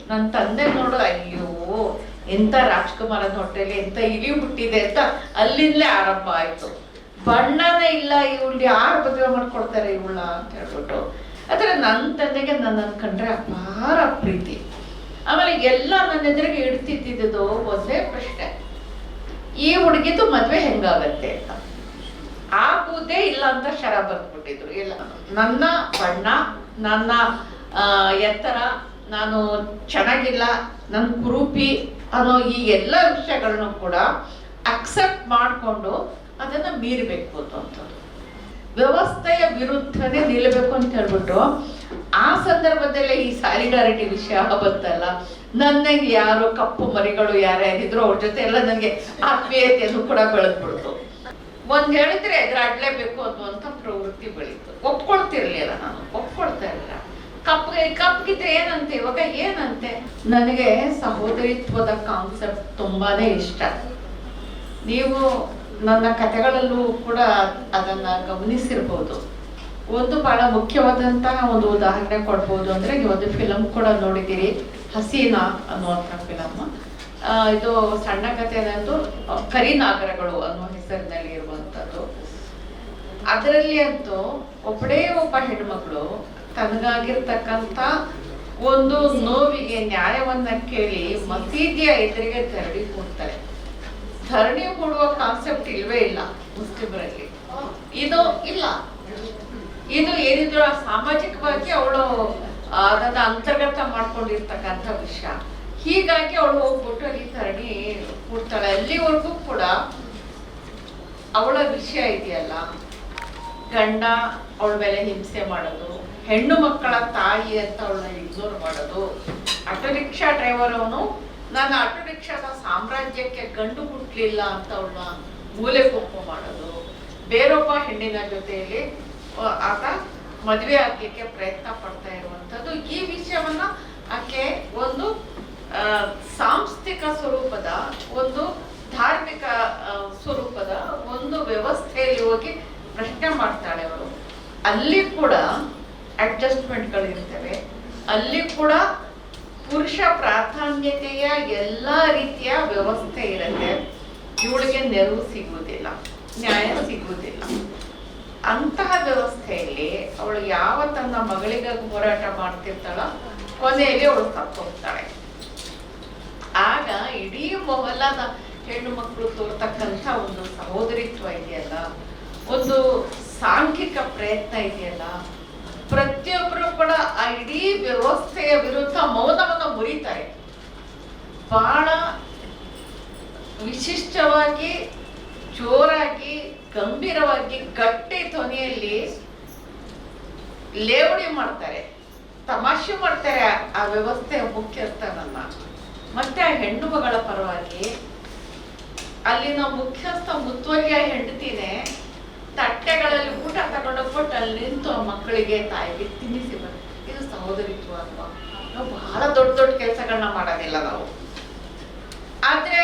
ನನ್ನ ತಂದೆ ನೋಡು, ಅಯ್ಯೋ ಎಂತ ರಾಜ್ಕುಮಾರನ ಹೊಟ್ಟೆಲಿ ಎಂತ ಇಲಿ ಹುಟ್ಟಿದೆ ಅಂತ ಅಲ್ಲಿಂದಲೇ ಆರಂಭ ಆಯ್ತು. ಬಣ್ಣನೇ ಇಲ್ಲ, ಇವಳು ಯಾರು ಮದುವೆ ಮಾಡ್ಕೊಡ್ತಾರೆ ಇವಳ ಅಂತ ಹೇಳ್ಬಿಟ್ಟು. ಆದ್ರೆ ನನ್ನ ತಂದೆಗೆ ನನ್ನನ್ನು ಕಂಡ್ರೆ ಅಪಾರ ಪ್ರೀತಿ. ಆಮೇಲೆ ಎಲ್ಲ ನನ್ನ ಎದುರಿಗೆ ಇಡ್ತಿದ್ದಿದ್ದು ಒಂದೇ ಪ್ರಶ್ನೆ, ಈ ಹುಡುಗಿದು ಮದ್ವೆ ಹೆಂಗಾಗತ್ತೆ ಅಂತ. ಆಗುವುದೇ ಇಲ್ಲ ಅಂತ ಶರ ಬರ್ದ್ಬಿಟ್ಟಿದ್ರು. ಇಲ್ಲ, ನನ್ನ ಬಣ್ಣ, ನನ್ನ ಎತ್ತರ, ನಾನು ಚೆನ್ನಾಗಿಲ್ಲ, ನನ್ನ ಕುರೂಪಿ ಅನ್ನೋ ಈ ಎಲ್ಲ ವಿಷಯಗಳನ್ನು ಕೂಡ ಅಕ್ಸೆಪ್ಟ್ ಮಾಡಿಕೊಂಡು ಅದನ್ನ ಮೀರಬೇಕು ಅಂತಂಥದ್ದು. ವ್ಯವಸ್ಥೆಯ ವಿರುದ್ಧನೇ ನಿಲ್ಲಬೇಕು ಅಂತ ಹೇಳ್ಬಿಟ್ಟು ಆ ಸಂದರ್ಭದಲ್ಲೇ ಈ ಸಾಲಿಡಾರಿಟಿ ವಿಷಯ ಬಂತಲ್ಲ, ನನಗೆ ಯಾರು ಕಪ್ಪು ಮರಿಗಳು ಯಾರ್ಯಾರಿದ್ರು ಅವ್ರ ಜೊತೆ ಎಲ್ಲ ನನಗೆ ಆತ್ಮೀಯತೆಯನ್ನು ಕೂಡ ಬೆಳೆದ್ಬಿಡ್ತು. ಒಂದ್ ಹೇಳಿದ್ರೆ ಎದುರಾಡ್ಲೇಬೇಕು ಅನ್ನುವಂಥ ಪ್ರವೃತ್ತಿ ಬೆಳೀತು. ಒಪ್ಕೊಳ್ತಿರ್ಲಿಲ್ಲ, ನಾನು ಒಪ್ಕೊಳ್ತಾ ಇರಲಿಲ್ಲ. ಕಪ್ಪಿದ್ರೆ ಏನಂತೆ, ಇವಾಗ ಏನಂತೆ. ನನಗೆ ಸಹೋದರಿತ್ವದ ಕಾನ್ಸೆಪ್ಟ್ ತುಂಬಾನೇ ಇಷ್ಟ. ನೀವು ನನ್ನ ಕಥೆಗಳಲ್ಲೂ ಕೂಡ ಅದನ್ನ ಗಮನಿಸಿರ್ಬೋದು. ಒಂದು ಬಹಳ ಮುಖ್ಯವಾದಂತಹ ಒಂದು ಉದಾಹರಣೆ ಕೊಡ್ಬೋದು ಅಂದ್ರೆ, ಒಂದು ಫಿಲಮ್ ಕೂಡ ನೋಡಿದ್ದೀರಿ, ಹಸೀನಾ ಅನ್ನುವಂಥ ಫಿಲಮ್. ಇದು ಸಣ್ಣ ಕಥೆ, ಅನ್ನೋದು ಕರಿನಾಗರಗಳು ಅನ್ನೋ ಹೆಸರಿನಲ್ಲಿ ಇರುವಂಥದ್ದು. ಅದರಲ್ಲಿ ಅಂತೂ ಒಬ್ಬಳೇ ಒಬ್ಬ ಹೆಣ್ಮಗಳು ತನಗಾಗಿರ್ತಕ್ಕಂಥ ಒಂದು ನೋವಿಗೆ ನ್ಯಾಯವನ್ನ ಕೇಳಿ ಮಸೀದಿಯ ಎದುರಿಗೆ ಧರಣಿ ಹೂಡ್ತಾಳೆ. ಧರಣಿ ಹೂಡುವ ಕಾನ್ಸೆಪ್ಟ್ ಇಲ್ವೇ ಇಲ್ಲ ಮುಸ್ಲಿಮರಲ್ಲಿ. ಇದು ಇಲ್ಲ, ಇದು ಏನಿದ್ರು ಸಾಮಾಜಿಕವಾಗಿ ಅವಳು ಅದನ್ನ ಅಂತರ್ಗತ ಮಾಡ್ಕೊಂಡಿರ್ತಕ್ಕಂಥ ವಿಷಯ. ಹೀಗಾಗಿ ಅವಳು ಹೋಗ್ಬಿಟ್ಟು ಅಲ್ಲಿ ಧರಣಿ ಹೂಡ್ತಾಳೆ. ಅಲ್ಲಿವರೆಗೂ ಕೂಡ ಅವಳ ವಿಷಯ ಇದೆಯಲ್ಲ, ಗಂಡ ಅವಳ ಮೇಲೆ ಹಿಂಸೆ ಮಾಡೋದು, ಹೆಣ್ಣು ಮಕ್ಕಳ ತಾಯಿ ಅಂತ ಅವಳನ್ನ ಇಗ್ನೋರ್ ಮಾಡೋದು, ಆಟೋ ರಿಕ್ಷಾ ಡ್ರೈವರ್ ಅವನು ನನ್ನ ಆಟೋ ರಿಕ್ಷಾದ ಸಾಮ್ರಾಜ್ಯಕ್ಕೆ ಗಂಡು ಹುಟ್ಲಿಲ್ಲ ಅಂತ ಅವಳನ್ನ ಮೂಲೆ ಗುಂಪು ಮಾಡೋದು, ಬೇರೊಬ್ಬ ಹೆಣ್ಣಿನ ಜೊತೆಯಲ್ಲಿ ಆತ ಮದುವೆ ಆಗ್ಲಿಕ್ಕೆ ಪ್ರಯತ್ನ ಪಡ್ತಾ ಇರುವಂಥದ್ದು. ಈ ವಿಷಯವನ್ನ ಆಕೆ ಒಂದು ಸಾಂಸ್ಥಿಕ ಸ್ವರೂಪದ, ಒಂದು ಧಾರ್ಮಿಕ ಸ್ವರೂಪದ ಒಂದು ವ್ಯವಸ್ಥೆಯಲ್ಲಿ ಹೋಗಿ ಪ್ರಶ್ನೆ ಮಾಡ್ತಾಳೆ ಅವಳು. ಅಲ್ಲಿ ಕೂಡ ಅಡ್ಜಸ್ಟ್ಮೆಂಟ್ಗಳಿರ್ತವೆ, ಅಲ್ಲಿ ಕೂಡ ಪುರುಷ ಪ್ರಾಧಾನ್ಯತೆಯ ಎಲ್ಲ ರೀತಿಯ ವ್ಯವಸ್ಥೆ ಇರುತ್ತೆ. ಇವಳಿಗೆ ನೆರವು ಸಿಗುವುದಿಲ್ಲ, ನ್ಯಾಯ ಸಿಗುವುದಿಲ್ಲ. ಅಂತಹ ವ್ಯವಸ್ಥೆಯಲ್ಲಿ ಅವಳು ಯಾವ ತನ್ನ ಮಗಳಿಗಾಗಿ ಹೋರಾಟ ಮಾಡ್ತಿರ್ತಾಳ, ಕೊನೆಯಲ್ಲಿ ಅವಳು ಸತ್ತೋಗ್ತಾಳೆ. ಆಗ ಇಡೀ ಮೊಹಲ್ಲಾದ ಹೆಣ್ಣು ಮಕ್ಕಳು ತೋರ್ತಕ್ಕಂಥ ಒಂದು ಸಹೋದರಿತ್ವ ಇದೆಯಲ್ಲ, ಒಂದು ಸಾಂಘಿಕ ಪ್ರಯತ್ನ ಇದೆಯಲ್ಲ, ಪ್ರತಿಯೊಬ್ಬರು ಕೂಡ ಆ ಇಡೀ ವ್ಯವಸ್ಥೆಯ ವಿರುದ್ಧ ಮೌನವನ್ನು ಮುರಿತಾರೆ. ಬಹಳ ವಿಶಿಷ್ಟವಾಗಿ, ಜೋರಾಗಿ, ಗಂಭೀರವಾಗಿ, ಗಟ್ಟಿ ಧ್ವನಿಯಲ್ಲಿ ಲೇವಡಿ ಮಾಡ್ತಾರೆ, ತಮಾಷೆ ಮಾಡ್ತಾರೆ ಆ ವ್ಯವಸ್ಥೆಯ ಮುಖ್ಯಸ್ಥನನ್ನ. ಮತ್ತೆ ಆ ಹೆಣ್ಣು ಮಗಳ ಪರವಾಗಿ ಅಲ್ಲಿನ ಮುಖ್ಯಸ್ಥ ಮುತ್ತುವರಿಯ ಹೆಂಡತಿನೇ ತಟ್ಟೆಗಳಲ್ಲಿ ಊಟ ತಗೊಂಡೋಗ್ಬಿಟ್ಟು ಅಲ್ಲಿ ನಿಂತು ಆ ಮಕ್ಕಳಿಗೆ, ತಾಯಿಗೆ ತಿನ್ನಿಸಿ ಬರ್. ಇದು ಸಹೋದರಿತ್ವ ಅಲ್ವಾ? ನಾವು ಬಹಳ ದೊಡ್ಡ ದೊಡ್ಡ ಕೆಲಸಗಳನ್ನ ಮಾಡೋದಿಲ್ಲ ನಾವು, ಆದ್ರೆ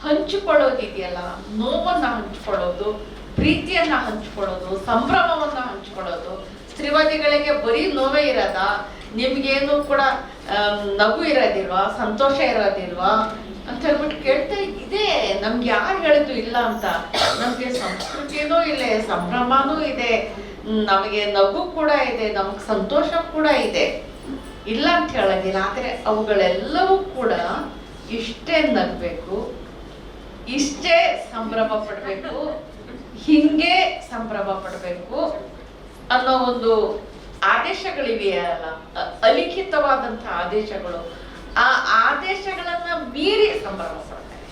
ಹಂಚಿಕೊಳ್ಳೋದಿದೆಯಲ್ಲ, ನೋವನ್ನ ಹಂಚ್ಕೊಳ್ಳೋದು, ಪ್ರೀತಿಯನ್ನ ಹಂಚ್ಕೊಳ್ಳೋದು, ಸಂಭ್ರಮವನ್ನ ಹಂಚ್ಕೊಳ್ಳೋದು. ಸ್ತ್ರೀವಾದಿಗಳಿಗೆ ಬರೀ ನೋವೇ ಇರೋದ? ನಿಮ್ಗೇನು ಕೂಡ ನಗು ಇರೋದಿಲ್ವಾ, ಸಂತೋಷ ಇರೋದಿಲ್ವಾ ಅಂತ ಹೇಳ್ಬಿಟ್ಟು ಕೇಳ್ತಾ ಇದೆ. ನಮ್ಗೆ ಯಾರು ಹೇಳಿದ್ರು ಇಲ್ಲ ಅಂತ. ನಮ್ಗೆ ಸಂಸ್ಕೃತಿನೂ ಇದೆ, ಸಂಭ್ರಮನೂ ಇದೆ, ನಮಗೆ ನಗು ಕೂಡ ಇದೆ, ನಮ್ಗೆ ಸಂತೋಷ ಕೂಡ ಇದೆ, ಇಲ್ಲ ಅಂತ ಹೇಳೋದಿಲ್ಲ. ಆದ್ರೆ ಅವುಗಳೆಲ್ಲವೂ ಕೂಡ ಇಷ್ಟೇ ನಗಬೇಕು, ಇಷ್ಟೇ ಸಂಭ್ರಮ ಪಡ್ಬೇಕು, ಹಿಂಗೆ ಸಂಭ್ರಮ ಪಡ್ಬೇಕು ಅನ್ನೋ ಒಂದು ಆದೇಶಗಳಿವೆಯಲ್ಲ, ಅಲಿಖಿತವಾದಂತಹ ಆದೇಶಗಳು. ಆ ಆದೇಶಗಳನ್ನ ಮೀರಿ ಸಂಭ್ರಮ ಪಡ್ತಾರೆ.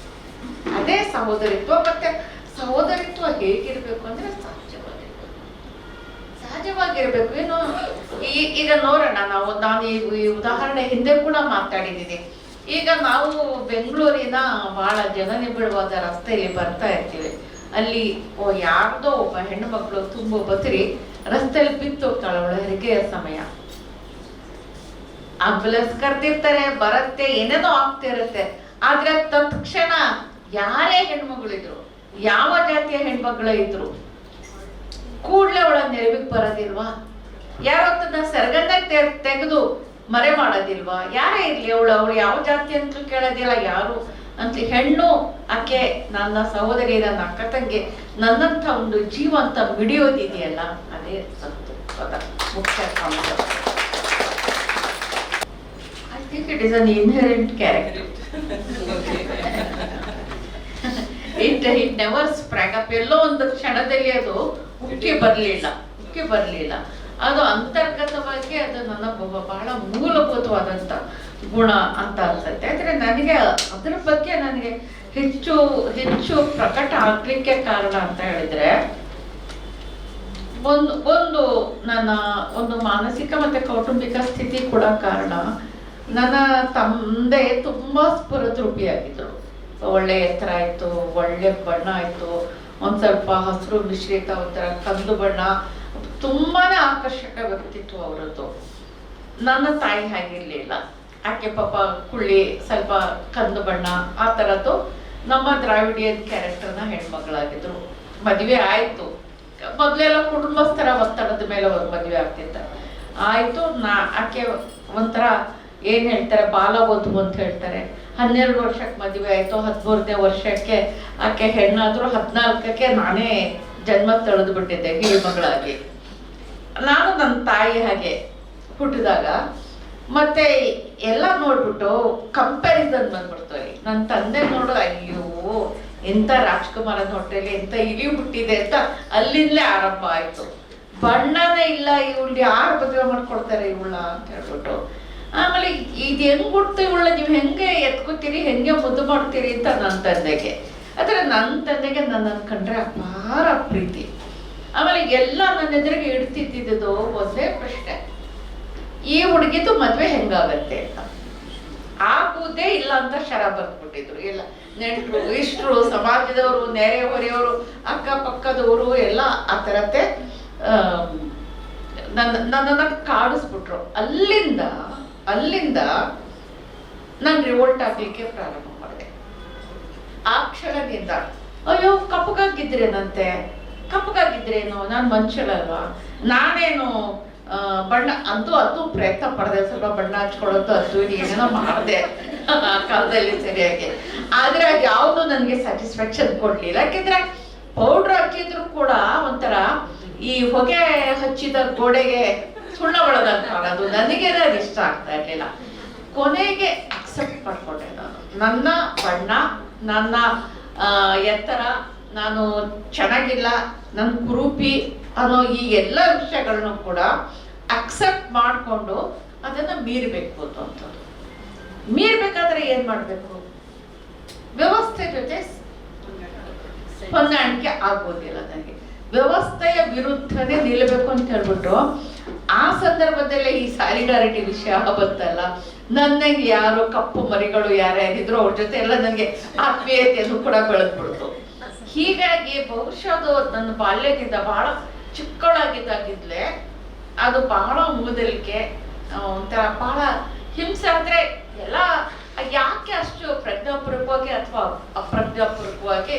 ಅದೇ ಸಹೋದರಿತ್ವ. ಮತ್ತೆ ಸಹೋದರಿತ್ವ ಹೇಗಿರ್ಬೇಕು ಅಂದ್ರೆ ಸಹಜವಾಗಿರ್ಬೇಕು. ಏನು ಈಗ ನೋಡೋಣ, ನಾನು ಈ ಉದಾಹರಣೆ ಹಿಂದೆ ಕೂಡ ಮಾತಾಡಿದ್ದೀನಿ. ಈಗ ನಾವು ಬೆಂಗಳೂರಿನ ಬಹಳ ಜನನಿಬಿಡವಾದ ರಸ್ತೆಯಲ್ಲಿ ಬರ್ತಾ ಇರ್ತೀವಿ. ಅಲ್ಲಿ ಯಾರ್ದೋ ಒಬ್ಬ ಹೆಣ್ಣು ಮಕ್ಕಳು ತುಂಬಾ ಬಸರಿ ರಸ್ತೆಯಲ್ಲಿ ಬಿತ್ತು ಹೋಗ್ತಾಳೆ. ಅವಳ ಹೆರಿಗೆಯ ಸಮಯ, ಆಂಬುಲೆನ್ಸ್ ಕರೆದಿರ್ತಾರೆ, ಬರತ್ತೆ, ಏನೇನೋ ಆಗ್ತಿರುತ್ತೆ. ಆದ್ರೆ ತತ್ಕ್ಷಣ ಯಾರೇ ಹೆಣ್ಮಗಳಿದ್ರು, ಯಾವ ಜಾತಿಯ ಹೆಣ್ಮಗಳು ಇದ್ರು, ಕೂಡ್ಲೆ ಅವಳ ನೆರವಿಗೆ ಬರೋದಿಲ್ವಾ? ಯಾರೋ ತನ್ನ ಸೆರಗನ್ನ ತೆಗೆದು ಮರೆ ಮಾಡೋದಿಲ್ವಾ? ಯಾರೇ ಇರ್ಲಿ, ಅವಳು ಯಾವ ಜಾತಿ ಅಂತ ಕೇಳೋದಿಲ್ಲ ಯಾರು ಅಂತ. ಹೆಣ್ಣು ಆಕೆ ನನ್ನ ಸಹೋದರಿ, ನನ್ನ ಅಕ್ಕ ತಂಗಿ, ನನ್ನಂಥ ಒಂದು ಜೀವ ಅಂತ ಮಿಡಿಯೋದಿದೆಯಲ್ಲ, ಅದೇ ಸಂತು ಮುಖ್ಯ ಅಂಶ. I think it is an inherent character. It never sprang up. ಎಲ್ಲೋ ಒಂದು ಕ್ಷಣದಲ್ಲಿ ಅದು ಉಕ್ಕಿ ಬರಲಿಲ್ಲ. ಅದು ಅಂತರ್ಗತವಾಗಿ ಅದು ನನ್ನ ಬಹಳ ಮೂಲಭೂತವಾದಂಥ ಗುಣ ಅಂತ ಅನ್ಸುತ್ತೆ. ಆದರೆ ನನಗೆ ಅದ್ರ ಬಗ್ಗೆ ನನಗೆ ಹೆಚ್ಚು ಪ್ರಕಟ ಆಗ್ಲಿಕ್ಕೆ ಕಾರಣ ಅಂತ ಹೇಳಿದ್ರೆ, ಒಂದು ನನ್ನ ಒಂದು ಮಾನಸಿಕ ಮತ್ತೆ ಕೌಟುಂಬಿಕ ಸ್ಥಿತಿ ಕೂಡ ಕಾರಣ. ನನ್ನ ತಂದೆ ತುಂಬಾ ಸ್ಫುರದ್ರೂಪಿಯಾಗಿದ್ರು. ಒಳ್ಳೆ ಎತ್ತರ ಆಯ್ತು, ಒಳ್ಳೆ ಬಣ್ಣ ಆಯ್ತು, ಒಂದ್ ಸ್ವಲ್ಪ ಹಸಿರು ಮಿಶ್ರಿತ ಒಂಥರ ಕಂದು ಬಣ್ಣ, ತುಂಬಾನೇ ಆಕರ್ಷಕ ವ್ಯಕ್ತಿತ್ವ ಅವರದ್ದು. ನನ್ನ ತಾಯಿ ಹಾಗಿರ್ಲಿಲ್ಲ. ಆಕೆ ಪಾಪ ಕುಳ್ಳಿ, ಸ್ವಲ್ಪ ಕಂದು ಬಣ್ಣ, ಆ ಥರದ್ದು ನಮ್ಮ ದ್ರಾವಿಡಿಯನ್ ಕ್ಯಾರೆಕ್ಟರ್ನ ಹೆಣ್ಮಗಳಾಗಿದ್ರು. ಮದುವೆ ಆಯ್ತು. ಮೊದಲೆಲ್ಲ ಕುಟುಂಬಸ್ಥರ ಒತ್ತಡದ ಮೇಲೆ ಅವ್ರು ಮದುವೆ ಆಗ್ತಿದ್ದ. ಆಯ್ತು. ಆಕೆ ಒಂಥರ ಏನ್ ಹೇಳ್ತಾರೆ, ಬಾಲವಧು ಅಂತ ಹೇಳ್ತಾರೆ. 12 ವರ್ಷಕ್ಕೆ ಮದುವೆ ಆಯ್ತು. 13ನೇ ವರ್ಷಕ್ಕೆ ಆಕೆ ಹೆಣ್ಣಾದ್ರು. 14ಕ್ಕೆ ನಾನೇ ಜನ್ಮ ತಳೆದು ಬಿಟ್ಟಿದ್ದೆ ಹಿರಿಮಗಳಾಗಿ. ನಾನು ನನ್ನ ತಾಯಿ ಹಾಗೆ ಹುಟ್ಟಿದಾಗ ಮತ್ತೆ ಎಲ್ಲ ನೋಡ್ಬಿಟ್ಟು ಕಂಪ್ಯಾರಿಸನ್ ಬಂದ್ಬಿಡ್ತು. ನನ್ನ ತಂದೆ ನೋಡು, ಅಯ್ಯೋ ಎಂತ ರಾಜ್ಕುಮಾರನ ಹೊಟ್ಟೆಲಿ ಎಂತ ಇಲಿ ಹುಟ್ಟಿದೆ ಅಂತ ಅಲ್ಲಿಂದಲೇ ಆರಂಭ ಆಯ್ತು. ಬಣ್ಣನೇ ಇಲ್ಲ, ಇವಳು ಯಾರು ಮದುವೆ ಮಾಡ್ಕೊಡ್ತಾರೆ ಇವಳ ಅಂತ ಹೇಳ್ಬಿಟ್ಟು. ಆಮೇಲೆ ಇದು ಹೆಂಗ್ ಹುಡ್ತು ಇವಳ, ನೀವು ಹೆಂಗೆ ಎತ್ಕೋತೀರಿ, ಹೆಂಗೆ ಮುದ್ದು ಮಾಡ್ತೀರಿ ಅಂತ ನನ್ನ ತಂದೆಗೆ. ಆದ್ರೆ ನನ್ನ ತಂದೆಗೆ ನನ್ನನ್ನು ಕಂಡ್ರೆ ಅಪಾರ ಪ್ರೀತಿ. ಆಮೇಲೆ ಎಲ್ಲ ನನ್ನ ಎದುರಿಗೆ ಇಡ್ತಿದ್ದಿದ್ದು ಒಂದೇ ಪ್ರಶ್ನೆ, ಈ ಹುಡುಗಿದು ಮದ್ವೆ ಹೆಂಗಾಗತ್ತೆ ಅಂತ. ಆಗುವುದೇ ಇಲ್ಲ ಅಂತ ಶರ ಬಂದ್ಬಿಟ್ಟಿದ್ರು. ಎಲ್ಲ ನೆಂಟರು, ಇಷ್ಟರು, ಸಮಾಜದವರು, ನೆರೆ ಹೊರೆಯವರು, ಅಕ್ಕಪಕ್ಕದವರು ಎಲ್ಲ ಆ ಥರತ್ತೆ ನನ್ನನ್ನು ಕಾಡಿಸ್ಬಿಟ್ರು. ಅಲ್ಲಿಂದ ನಾನು ರಿವೋಲ್ಟ್ ಆಗ್ಲಿಕ್ಕೆ ಪ್ರಾರಂಭ ಮಾಡಿದೆ. ಆ ಕ್ಷಣದಿಂದ ಅಯ್ಯೋ ಕಪ್ಪಗಾಗಿದ್ರೇನು, ನಾನು ಮನುಷ್ಯಳಲ್ವಾ, ನಾನೇನು ಬಣ್ಣ ಅದು ಪ್ರಯತ್ನ ಪಡೆದೆ. ಸ್ವಲ್ಪ ಬಣ್ಣ ಹಚ್ಕೊಳ್ಳೋದು ಅದು ಏನೇನೋ ಮಾಡಿದೆ ಆ ಕಾಲದಲ್ಲಿ ಸರಿಯಾಗಿ. ಆದ್ರೆ ಅದು ಯಾವುದು ನನಗೆ ಸ್ಯಾಟಿಸ್ಫ್ಯಾಕ್ಷನ್ ಕೊಡ್ಲಿಲ್ಲ. ಯಾಕೆಂದ್ರೆ ಪೌಡ್ರ್ ಹಚ್ಚಿದ್ರು ಕೂಡ ಒಂಥರ ಈ ಹೊಗೆ ಹಚ್ಚಿದ ಗೋಡೆಗೆ ಸುಣ್ಣ ಬಳದಂತ ಅದು ನನಗೆ ಅದು ಇಷ್ಟ ಆಗ್ತಾ ಇರ್ಲಿಲ್ಲ. ಕೊನೆಗೆ ಅಕ್ಸೆಪ್ಟ್ ಮಾಡ್ಕೊಂಡೆ ನಾನು. ನನ್ನ ಬಣ್ಣ, ನನ್ನ ಎತ್ತರ, ನಾನು ಚೆನ್ನಾಗಿಲ್ಲ, ನನ್ನ ಕುರೂಪಿ ಅನ್ನೋ ಈ ಎಲ್ಲ ವಿಷಯಗಳನ್ನು ಕೂಡ ಅಕ್ಸೆಪ್ಟ್ ಮಾಡಿಕೊಂಡು ಅದನ್ನ ಮೀರಬೇಕು ಅಂತದ್ದು. ಮೀರ್ಬೇಕಾದ್ರೆ ಏನ್ ಮಾಡ್ಬೇಕು? ವ್ಯವಸ್ಥೆ ಜೊತೆ ಹೊಂದಾಣಿಕೆ ಆಗೋದಿಲ್ಲ ನನಗೆ. ವ್ಯವಸ್ಥೆಯ ವಿರುದ್ಧನೇ ನಿಲ್ಲಬೇಕು ಅಂತ ಹೇಳ್ಬಿಟ್ಟು ಆ ಸಂದರ್ಭದಲ್ಲೇ ಈ ಸಾಲಿಡಾರಿಟಿ ವಿಷಯ ಬಂತಲ್ಲ. ನನಗೆ ಯಾರು ಕಪ್ಪು ಮರಿಗಳು ಯಾರ್ಯಾರಿದ್ರು ಅವ್ರ ಜೊತೆ ಎಲ್ಲ ನನಗೆ ಆತ್ಮೀಯತೆಯನ್ನು ಕೂಡ ಬೆಳೆದ್ಬಿಡ್ತು. ಹೀಗಾಗಿ ಬಹುಶಃ ಅದು ನನ್ನ ಬಾಲ್ಯದಿಂದ ಬಹಳ ಚಿಕ್ಕಳಾಗಿದ್ದಾಗಿದ್ಲೆ ಅದು ಬಹಳ ಮೂದಲಿಕೆ, ಒಂಥರ ಬಹಳ ಹಿಂಸೆ. ಅಂದ್ರೆ ಎಲ್ಲ ಯಾಕೆ ಅಷ್ಟು ಪ್ರಜ್ಞಾಪೂರ್ವಕವಾಗಿ ಅಥವಾ ಅಪ್ರಜ್ಞಾಪೂರ್ವಕವಾಗಿ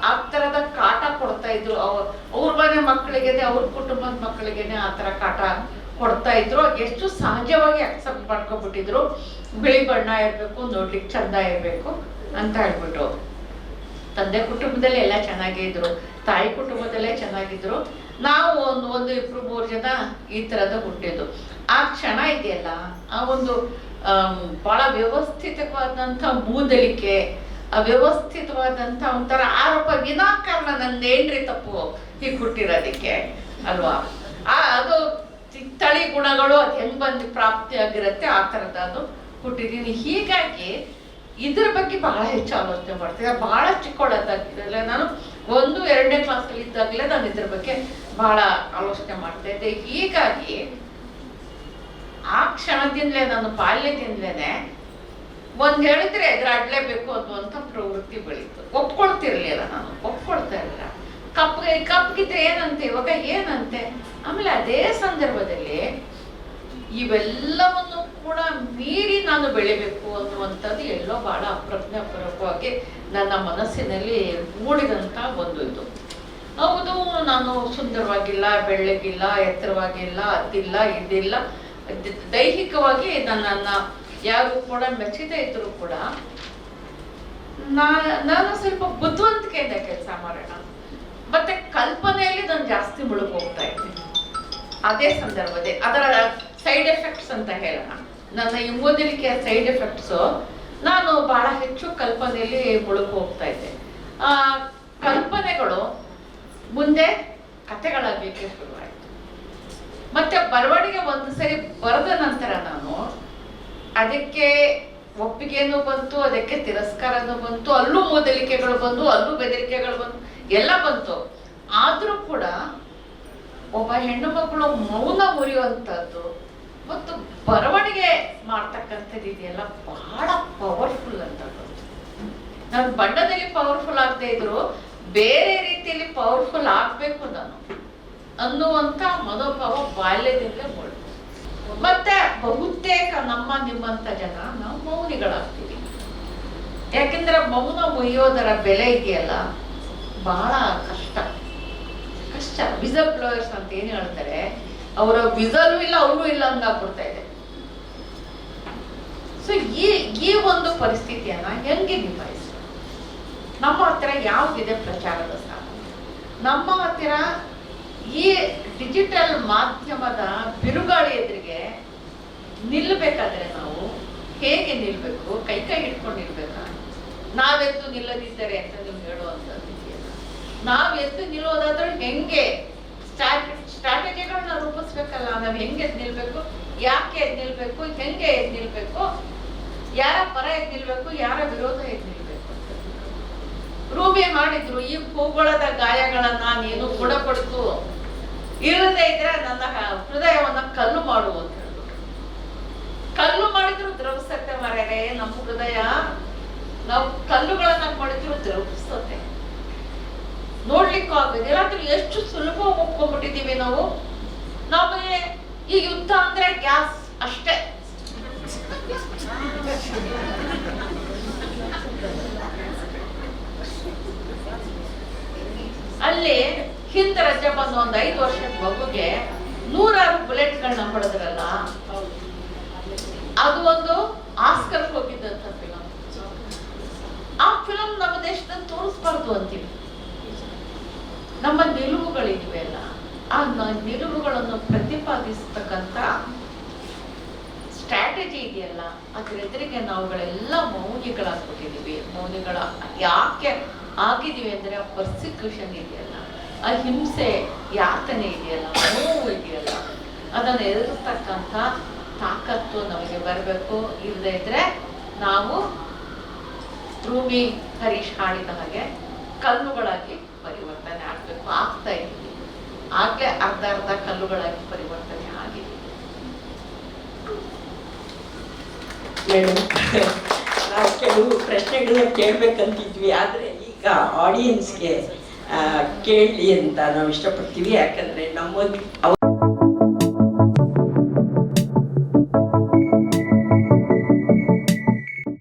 ಆ ಥರದ ಕಾಟ ಕೊಡ್ತಾ ಇದ್ರು. ಅವ್ರ ಮನೆ ಮಕ್ಕಳಿಗೇನೆ, ಅವ್ರ ಕುಟುಂಬದ ಮಕ್ಕಳಿಗೇನೆ ಆ ಥರ ಕಾಟ ಕೊಡ್ತಾ ಇದ್ರು. ಎಷ್ಟು ಸಹಜವಾಗಿ ಅಕ್ಸೆಪ್ಟ್ ಮಾಡ್ಕೊಬಿಟ್ಟಿದ್ರು. ಬಿಳಿ ಬಣ್ಣ ಇರಬೇಕು, ನೋಡ್ಲಿಕ್ಕೆ ಚಂದ ಇರಬೇಕು ಅಂತ ಹೇಳ್ಬಿಟ್ಟು. ತಂದೆ ಕುಟುಂಬದಲ್ಲಿ ಎಲ್ಲ ಚೆನ್ನಾಗೇ ಇದ್ರು, ತಾಯಿ ಕುಟುಂಬದಲ್ಲೇ ಚೆನ್ನಾಗಿದ್ರು. ನಾವು ಒಂದು 2-3 ಜನ ಈ ಥರದ ಹುಟ್ಟಿದ್ದು. ಆ ಕ್ಷಣ ಇದೆಯಲ್ಲ, ಆ ಒಂದು ಬಹಳ ವ್ಯವಸ್ಥಿತವಾದಂಥ ಮೂದಲಿಕೆ, ಅವ್ಯವಸ್ಥಿತವಾದಂಥ ಒಂಥರ ಆರೋಪ, ವಿನಾಕಾರಣ ನಂದೇನ್ರಿ ತಪ್ಪು ಹೀಗೆ ಹುಟ್ಟಿರೋದಕ್ಕೆ ಅಲ್ವಾ, ಅದು ತಳಿ ಗುಣಗಳು ಅದು ಹೆಂಗ್ ಬಂದು ಪ್ರಾಪ್ತಿ ಆಗಿರುತ್ತೆ ಆ ಥರದ ಅದು ಹುಟ್ಟಿದೀನಿ. ಹೀಗಾಗಿ ಇದ್ರ ಬಗ್ಗೆ ಬಹಳ ಹೆಚ್ಚು ಆಲೋಚನೆ ಮಾಡ್ತಿದ್ದೆ. ಬಹಳ ಚಿಕ್ಕವಳದ್ದಾಗಿರಲಿಲ್ಲ ನಾನು, 1-2ನೇ ಕ್ಲಾಸಲ್ಲಿ ಇದ್ದಾಗಲೇ ನಾನು ಇದ್ರ ಬಗ್ಗೆ ಬಹಳ ಆಲೋಚನೆ ಮಾಡ್ತಾ ಇದ್ದೆ. ಹೀಗಾಗಿ ಆ ಕ್ಷಣದಿಂದಲೇ, ನಾನು ಬಾಲ್ಯದಿಂದಲೇ ಒಂದ್ ಹೇಳಿದ್ರೆ ಎದುರಾಡ್ಲೇಬೇಕು ಅನ್ನುವಂಥ ಪ್ರವೃತ್ತಿ ಬೆಳೀತು. ಒಪ್ಕೊಳ್ತಿರ್ಲಿಲ್ಲ, ನಾನು ಒಪ್ಕೊಳ್ತಾ ಇರಲಿಲ್ಲ. ಕಪ್ಪಗಿದ್ರೆ ಏನಂತೆ, ಇವಾಗ ಏನಂತೆ. ಆಮೇಲೆ ಅದೇ ಸಂದರ್ಭದಲ್ಲಿ ಇವೆಲ್ಲವನ್ನು ಕೂಡ ಮೀರಿ ನಾನು ಬೆಳಿಬೇಕು ಅನ್ನುವಂಥದ್ದು ಎಲ್ಲೋ ಬಹಳ ಅಪ್ರಜ್ಞಾಪೂರ್ವಕವಾಗಿ ನನ್ನ ಮನಸ್ಸಿನಲ್ಲಿ ಮೂಡಿದಂಥ ಒಂದು ಇದು. ಹೌದು, ನಾನು ಸುಂದರವಾಗಿಲ್ಲ, ಬೆಳ್ಳಗಿಲ್ಲ, ಎತ್ತರವಾಗಿಲ್ಲ, ಅದಿಲ್ಲ, ಇದಿಲ್ಲ, ದೈಹಿಕವಾಗಿ ನನ್ನನ್ನ ಯಾರು ಕೂಡ ಮೆಚ್ಚದೇ ಇದ್ರು ಕೂಡ ನಾನು ಸ್ವಲ್ಪ ಬುದ್ಧಿವಂತಿಕೆಯಿಂದ ಕೆಲಸ ಮಾಡೋಣ, ಮತ್ತೆ ಕಲ್ಪನೆಯಲ್ಲಿ ನಾನು ಜಾಸ್ತಿ ಮುಳುಗಿ ಹೋಗ್ತಾ ಇದ್ದೆ. ಅದೇ ಸಂದರ್ಭದಲ್ಲಿ ಅದರ ಸೈಡ್ ಎಫೆಕ್ಟ್ಸ್ ಅಂತ ಹೇಳೋಣ, ನನ್ನ ಈ ಓದಲಿಕ್ಕೆ ಸೈಡ್ ಎಫೆಕ್ಟ್ಸ್, ನಾನು ಬಹಳ ಹೆಚ್ಚು ಕಲ್ಪನೆಯಲ್ಲಿ ಮುಳುಗಿ ಹೋಗ್ತಾ ಇದ್ದೆ. ಆ ಕಲ್ಪನೆಗಳು ಮುಂದೆ ಕಥೆಗಳಾಗಲಿಕ್ಕೆ ಶುರುವಾಯಿತು. ಮತ್ತೆ ಬರವಣಿಗೆ ಒಂದು ಸರಿ ಬರೆದ ನಂತರ ನಾನು ಅದಕ್ಕೆ ಒಪ್ಪಿಗೆನೂ ಬಂತು, ಅದಕ್ಕೆ ತಿರಸ್ಕಾರನೂ ಬಂತು, ಅಲ್ಲೂ ಮೂದಲಿಕೆಗಳು ಬಂದು, ಅಲ್ಲೂ ಬೆದರಿಕೆಗಳು ಬಂದು, ಎಲ್ಲ ಬಂತು. ಆದ್ರೂ ಕೂಡ ಒಬ್ಬ ಹೆಣ್ಣು ಮಕ್ಕಳು ಮೌನ ಮುರಿಯುವಂಥದ್ದು ಮತ್ತು ಬರವಣಿಗೆ ಮಾಡ್ತಕ್ಕಂಥದ್ದು ಇದೆಯಲ್ಲ ಬಹಳ ಪವರ್ಫುಲ್ ಅಂತ. ನಾನು ಬಣ್ಣದಲ್ಲಿ ಪವರ್ಫುಲ್ ಆಗದೆ ಇದ್ರು ಬೇರೆ ರೀತಿಯಲ್ಲಿ ಪವರ್ಫುಲ್ ಆಗ್ಬೇಕು ನಾನು ಅನ್ನುವಂತ ಮನೋಭಾವ ಬಾಲ್ಯದಿಂದಲೇ ಮೂಡಿತು. ಮತ್ತೆ ಬಹುತೇಕ ನಿಮ್ಮಂತ ಜನ ನಾವು ಮೌನಿಗಳಾಗ್ತೀವಿ. ಯಾಕೆಂದ್ರೆ ಮೌನ ಮುರಿಯೋದರ ಬೆಲೆ ಇದೆಯಲ್ಲ ಬಹಳ ಕಷ್ಟ. ವಿಸಲ್ ಬ್ಲೋಯರ್ಸ್ ಅಂತ ಏನ್ ಹೇಳ್ತಾರೆ, ಅವರ ವಿಸಲು ಇಲ್ಲ ಅವರು ಇಲ್ಲ ಹಂಗಾಗ್ಬಿಡ್ತಾ ಇದೆ. ಸೊ ಈ ಒಂದು ಪರಿಸ್ಥಿತಿಯನ್ನ ಹೆಂಗೆ ನಿಭಾಯಿಸ? ನಮ್ಮ ಹತ್ತಿರ ಯಾವುದಿದೆ ಪ್ರಚಾರದ ಸಾಧನ? ನಮ್ಮ ಹತ್ತಿರ ಈ ಡಿಜಿಟಲ್ ಮಾಧ್ಯಮದ ಬಿರುಗಾಳಿ ಎದುರಿಗೆ ನಿಲ್ಲಬೇಕಾದ್ರೆ ನಾವು ಹೇಗೆ ನಿಲ್ಬೇಕು? ಕೈ ಹಿಡ್ಕೊಂಡು ನಿಲ್ಬೇಕಾ? ನಾವೆದ್ದು ನಿಲ್ಲದಿದ್ದರೆ ಅಂತ ನೀವು ಹೇಳುವಂಥದ್ದು ಇದೆಯಲ್ಲ, ನಾವೆದ್ದು ನಿಲ್ಲೋದಾದ್ರೆ ಹೆಂಗೆ ಸ್ಟ್ರಾಟಜಿಗಳನ್ನ ರೂಪಿಸ್ಬೇಕಲ್ಲ. ನಾವು ಹೆಂಗೆ ಎದ್ದು ನಿಲ್ಬೇಕು, ಯಾಕೆ ಎದ್ದು ನಿಲ್ಬೇಕು, ಹೆಂಗೆ ಎದ್ದು ನಿಲ್ಬೇಕು, ಯಾರ ಪರ ಎದ್ದು ನಿಲ್ಬೇಕು, ಯಾರ ವಿರೋಧ ಎದ್ದು ನಿಲ್ಬೇಕು. ರೂಬಿ ಮಾಡಿದ್ರು, ಈ ಹೂಗಳದ ಗಾಯಗಳನ್ನ ನೀನು ಗುಣಪಡಿಸು, ಇಲ್ಲದೆ ಇದ್ರೆ ನನ್ನ ಹೃದಯವನ್ನ ಕಲ್ಲು ಮಾಡು ಅಂತ ಹೇಳಿದ್ರು. ಕಲ್ಲು ಮಾಡಿದ್ರು ದ್ರವಿಸತ್ತೆ ಮಾರ್ಯಾರೆ ನಮ್ಮ ಹೃದಯ. ನಾವು ಕಲ್ಲುಗಳನ್ನ ಮಾಡಿದ್ರು ದ್ರವಿಸತ್ತೆ, ನೋಡ್ಲಿಕ್ಕೂ ಆಗೋದಿಲ್ಲ. ಆದ್ರೆ ಎಷ್ಟು ಸುಲಭ ಒಪ್ಕೊಂಡ್ಬಿಟ್ಟಿದೀವಿ ನಾವು. ನಮಗೆ ಈ ಯುದ್ಧ ಅಂದ್ರೆ ಗ್ಯಾಸ್ ಅಷ್ಟೇ. ಅಲ್ಲಿ ಹಿಂದ ರಜೆ ಬಂದು ಒಂದ್ 5 ವರ್ಷದ ಮಗುಗೆ 100 ಬುಲೆಟ್ಗಳನ್ನ ಹೊಡೆದ್ರಲ್ಲ, ಅದು ಒಂದು ಆಸ್ಕರ್ ಹೋಗಿದ್ದಂತ ಫಿಲಂ. ಆ ಫಿಲಂ ನಮ್ಮ ದೇಶದಲ್ಲಿ ತೋರಿಸ್ಬಾರ್ದು ಅಂತೀವಿ. ನಮ್ಮ ನಿಲುವುಗಳಿವೆ ಅಲ್ಲ, ಆ ನಿಲುವುಗಳನ್ನು ಪ್ರತಿಪಾದಿಸ್ತಕ್ಕಂಥ ಸ್ಟ್ರಾಟಜಿ ಇದೆಯಲ್ಲ, ಅದ್ರ ಎದುರಿಗೆ ನಾವುಗಳೆಲ್ಲ ಮೌನಿಗಳಾಗ್ಬಿಟ್ಟಿದೀವಿ. ಮೌನಿಗಳ ಯಾಕೆ ಆಗಿದೀವಿ ಅಂದ್ರೆ ಆ ಪರ್ಸಿಕ್ಯೂಷನ್ ಇದೆಯಲ್ಲ, ಆ ಹಿಂಸೆ ಯಾತನೆ ಇದೆಯಲ್ಲ, ನೋವು ಇದೆಯಲ್ಲ, ಅದನ್ನು ಎದುರಿಸ್ತಕ್ಕಂಥ ತಾಕತ್ತು ನಮಗೆ ಬರಬೇಕು. ಇಲ್ಲದೆ ಇದ್ರೆ ನಾವು ರೂಮಿ ಹರೀಶ್ ಹಾಡಿದ ಹಾಗೆ ಕಲ್ಲುಗಳಾಗಿ ಪರಿವರ್ತನೆ ಆಗ್ಬೇಕು. ಆಗ್ತಾ ಇದ್ದೀವಿ, ಆಗ್ಲೇ ಅರ್ಧ ಕಲ್ಲುಗಳಾಗಿ ಪರಿವರ್ತನೆ ಆಗಿದೆ. ನಾವು ಕೆಲವು ಪ್ರಶ್ನೆಗಳನ್ನ ಕೇಳ್ಬೇಕಂತಿದ್ವಿ, ಆದ್ರೆ ಈಗ ಆಡಿಯನ್ಸ್ಗೆ ಕೇಳಲಿ ಅಂತ ನಾವು ಇಷ್ಟಪಡ್ತೀವಿ. ಯಾಕಂದ್ರೆ ನಮ್ಮ